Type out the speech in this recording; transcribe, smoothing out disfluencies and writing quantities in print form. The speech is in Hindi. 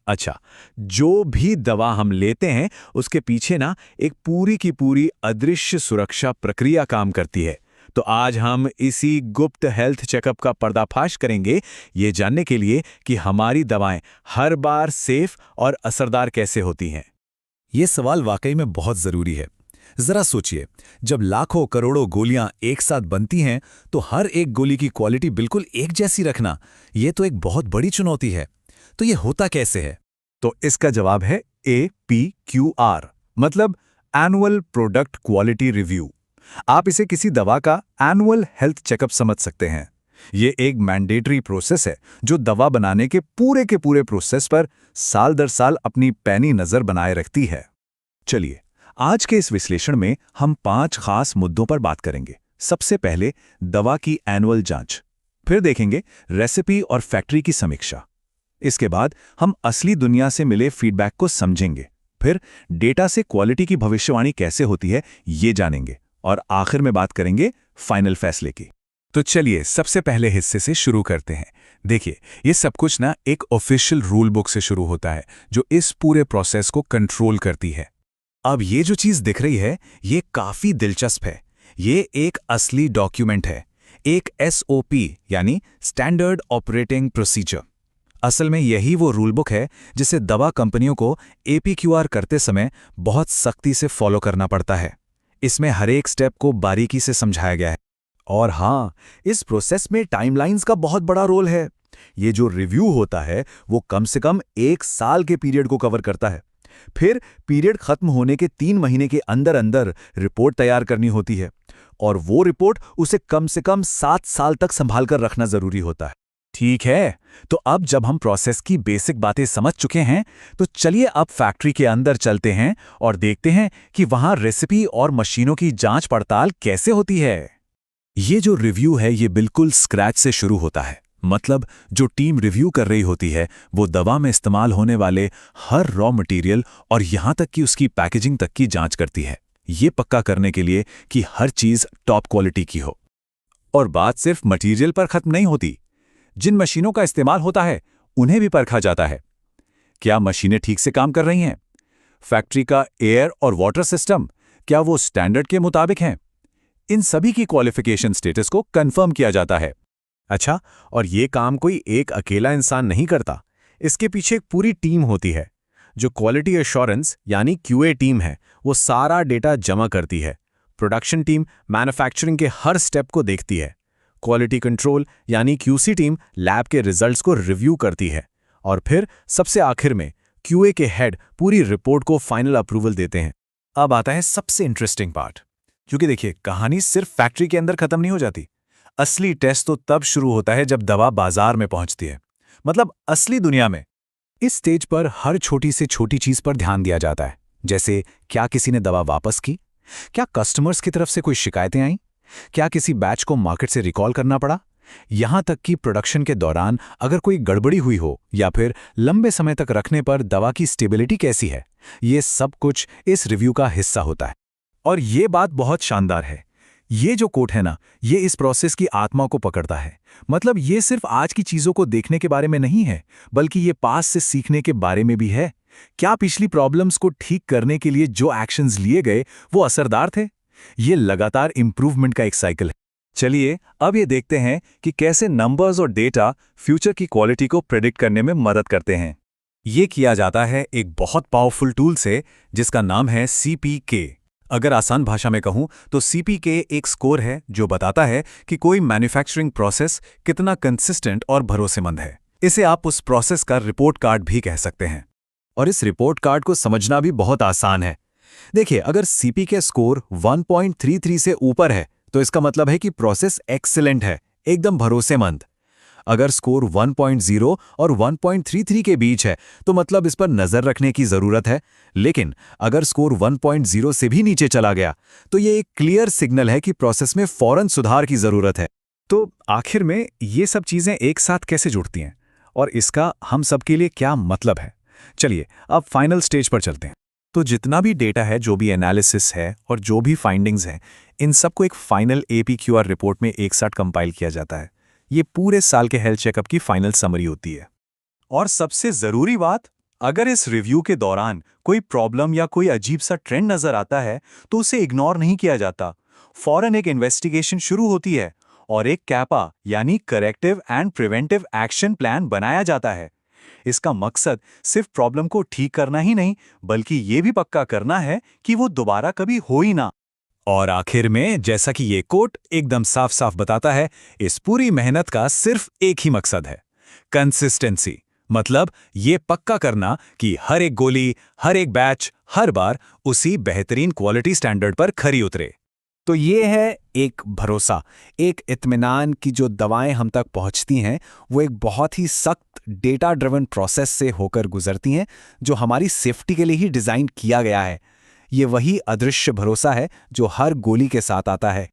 अच्छा, जो भी दवा हम लेते हैं उसके पीछे ना एक पूरी की पूरी अदृश्य सुरक्षा प्रक्रिया काम करती है। तो आज हम इसी गुप्त हेल्थ चेकअप का पर्दाफाश करेंगे, ये जानने के लिए कि हमारी दवाएं हर बार सेफ और असरदार कैसे होती हैं। ये सवाल वाकई में बहुत जरूरी है। जरा सोचिए, जब लाखों करोड़ों गोलियां एक साथ बनती हैं तो हर एक गोली की क्वालिटी बिल्कुल एक जैसी रखना, ये तो एक बहुत बड़ी चुनौती है। तो ये होता कैसे है? तो इसका जवाब है APQR, मतलब एनुअल प्रोडक्ट क्वालिटी रिव्यू। आप इसे किसी दवा का एनुअल हेल्थ चेकअप समझ सकते हैं। ये एक मैंडेटरी प्रोसेस है जो दवा बनाने के पूरे प्रोसेस पर साल दर साल अपनी पैनी नजर बनाए रखती है। चलिए, आज के इस विश्लेषण में हम 5 खास मुद्दों पर बात करेंगे। सबसे पहले दवा की एनुअल जांच, फिर देखेंगे रेसिपी और फैक्ट्री की समीक्षा। इसके बाद हम असली दुनिया से मिले फीडबैक को समझेंगे, फिर डेटा से क्वालिटी की भविष्यवाणी कैसे होती है ये जानेंगे, और आखिर में बात करेंगे फाइनल फैसले की। तो चलिए सबसे पहले हिस्से से शुरू करते हैं। देखिए, ये सब कुछ ना एक ऑफिशियल रूल बुक से शुरू होता है जो इस पूरे प्रोसेस को कंट्रोल करती है। अब ये जो चीज दिख रही है ये काफी दिलचस्प है। ये एक असली डॉक्यूमेंट है, एक SOP यानी स्टैंडर्ड ऑपरेटिंग प्रोसीजर। असल में यही वो रूल बुक है जिसे दवा कंपनियों को APQR करते समय बहुत सख्ती से फॉलो करना पड़ता है। इसमें हर एक स्टेप को बारीकी से समझाया गया है। और हाँ, इस प्रोसेस में टाइमलाइंस का बहुत बड़ा रोल है। ये जो रिव्यू होता है वो कम से कम 1 साल के पीरियड को कवर करता है। फिर पीरियड खत्म होने के 3 महीने के अंदर अंदर रिपोर्ट तैयार करनी होती है, और वो रिपोर्ट उसे कम से कम 7 साल तक संभाल कर रखना जरूरी होता है। ठीक है, तो अब जब हम प्रोसेस की बेसिक बातें समझ चुके हैं तो चलिए अब फैक्ट्री के अंदर चलते हैं और देखते हैं कि वहां रेसिपी और मशीनों की जांच पड़ताल कैसे होती है। ये जो रिव्यू है ये बिल्कुल स्क्रैच से शुरू होता है। मतलब जो टीम रिव्यू कर रही होती है वो दवा में इस्तेमाल होने वाले हर रॉ मटेरियल और यहां तक कि उसकी पैकेजिंग तक की जांच करती है, ये पक्का करने के लिए कि हर चीज टॉप क्वालिटी की हो। और बात सिर्फ मटेरियल पर खत्म नहीं होती, जिन मशीनों का इस्तेमाल होता है उन्हें भी परखा जाता है। क्या मशीनें ठीक से काम कर रही हैं? फैक्ट्री का एयर और वाटर सिस्टम, क्या वो स्टैंडर्ड के मुताबिक हैं? इन सभी की क्वालिफिकेशन स्टेटस को कंफर्म किया जाता है। अच्छा, और ये काम कोई एक अकेला इंसान नहीं करता। इसके पीछे एक पूरी टीम होती है। जो क्वालिटी एश्योरेंस यानी QA टीम है वो सारा डेटा जमा करती है। प्रोडक्शन टीम मैन्युफैक्चरिंग के हर स्टेप को देखती है। क्वालिटी कंट्रोल यानी QC टीम लैब के रिजल्ट्स को रिव्यू करती है। और फिर सबसे आखिर में QA के हेड पूरी रिपोर्ट को फाइनल अप्रूवल देते हैं। अब आता है सबसे इंटरेस्टिंग पार्ट, क्योंकि देखिए कहानी सिर्फ फैक्ट्री के अंदर खत्म नहीं हो जाती। असली टेस्ट तो तब शुरू होता है जब दवा बाजार में पहुंचती है, मतलब असली दुनिया में। इस स्टेज पर हर छोटी से छोटी चीज पर ध्यान दिया जाता है, जैसे क्या किसी ने दवा वापस की, क्या कस्टमर्स की तरफ से कोई शिकायतें आईं, क्या किसी बैच को मार्केट से रिकॉल करना पड़ा, यहां तक कि प्रोडक्शन के दौरान अगर कोई गड़बड़ी हुई हो या फिर लंबे समय तक रखने पर दवा की स्टेबिलिटी कैसी है, ये सब कुछ इस रिव्यू का हिस्सा होता है। और ये बात बहुत शानदार है। ये जो कोट है ना, ये इस प्रोसेस की आत्मा को पकड़ता है। मतलब ये सिर्फ आज की चीजों को देखने के बारे में नहीं है, बल्कि ये पास से सीखने के बारे में भी है। क्या पिछली प्रॉब्लम्स को ठीक करने के लिए जो एक्शंस लिए गए वो असरदार थे? ये लगातार इंप्रूवमेंट का एक साइकिल है। चलिए अब ये देखते हैं कि कैसे नंबर्स और डेटा फ्यूचर की क्वालिटी को प्रेडिक्ट करने में मदद करते हैं। ये किया जाता है एक बहुत पावरफुल टूल से जिसका नाम है CPK। अगर आसान भाषा में कहूं तो CPK एक स्कोर है जो बताता है कि कोई मैन्युफैक्चरिंग प्रोसेस कितना कंसिस्टेंट और भरोसेमंद है। इसे आप उस प्रोसेस का रिपोर्ट कार्ड भी कह सकते हैं। और इस रिपोर्ट कार्ड को समझना भी बहुत आसान है। देखिए, अगर CPK स्कोर 1.33 से ऊपर है तो इसका मतलब है कि प्रोसेस एक्सीलेंट है, एकदम भरोसेमंद। अगर स्कोर 1.0 और 1.33 के बीच है तो मतलब इस पर नजर रखने की जरूरत है। लेकिन अगर स्कोर 1.0 से भी नीचे चला गया तो ये एक क्लियर सिग्नल है कि प्रोसेस में फौरन सुधार की जरूरत है। तो आखिर में ये सब चीजें एक साथ कैसे जुड़ती हैं और इसका हम सबके लिए क्या मतलब है? चलिए अब फाइनल स्टेज पर चलते हैं। तो जितना भी डेटा है, जो भी एनालिसिस है और जो भी फाइंडिंग्स हैं, इन सबको एक फाइनल APQR रिपोर्ट में एक साथ कंपाइल किया जाता है। ये पूरे साल के हेल्थ चेकअप की फाइनल समरी होती है। और सबसे जरूरी बात, अगर इस रिव्यू के दौरान कोई प्रॉब्लम या कोई अजीब सा ट्रेंड नजर आता है तो उसे इग्नोर नहीं किया जाता। फौरन एक इन्वेस्टिगेशन शुरू होती है और एक कैपा यानी corrective and preventive action plan बनाया जाता है। इसका मकसद सिर्फ प्रॉब्लम को ठीक करना ही नहीं, बल्कि ये भी पक्का करना है कि वो दोबारा कभी हो ही ना। और आखिर में, जैसा कि ये कोट एकदम साफ साफ बताता है, इस पूरी मेहनत का सिर्फ एक ही मकसद है, कंसिस्टेंसी। मतलब ये पक्का करना कि हर एक गोली, हर एक बैच, हर बार उसी बेहतरीन क्वालिटी स्टैंडर्ड पर खरी उतरे। तो ये है एक भरोसा, एक इत्मीनान कि जो दवाएं हम तक पहुंचती हैं वो एक बहुत ही सख्त डेटा ड्रिवन प्रोसेस से होकर गुजरती हैं, जो हमारी सेफ्टी के लिए ही डिज़ाइन किया गया है। ये वही अदृश्य भरोसा है जो हर गोली के साथ आता है।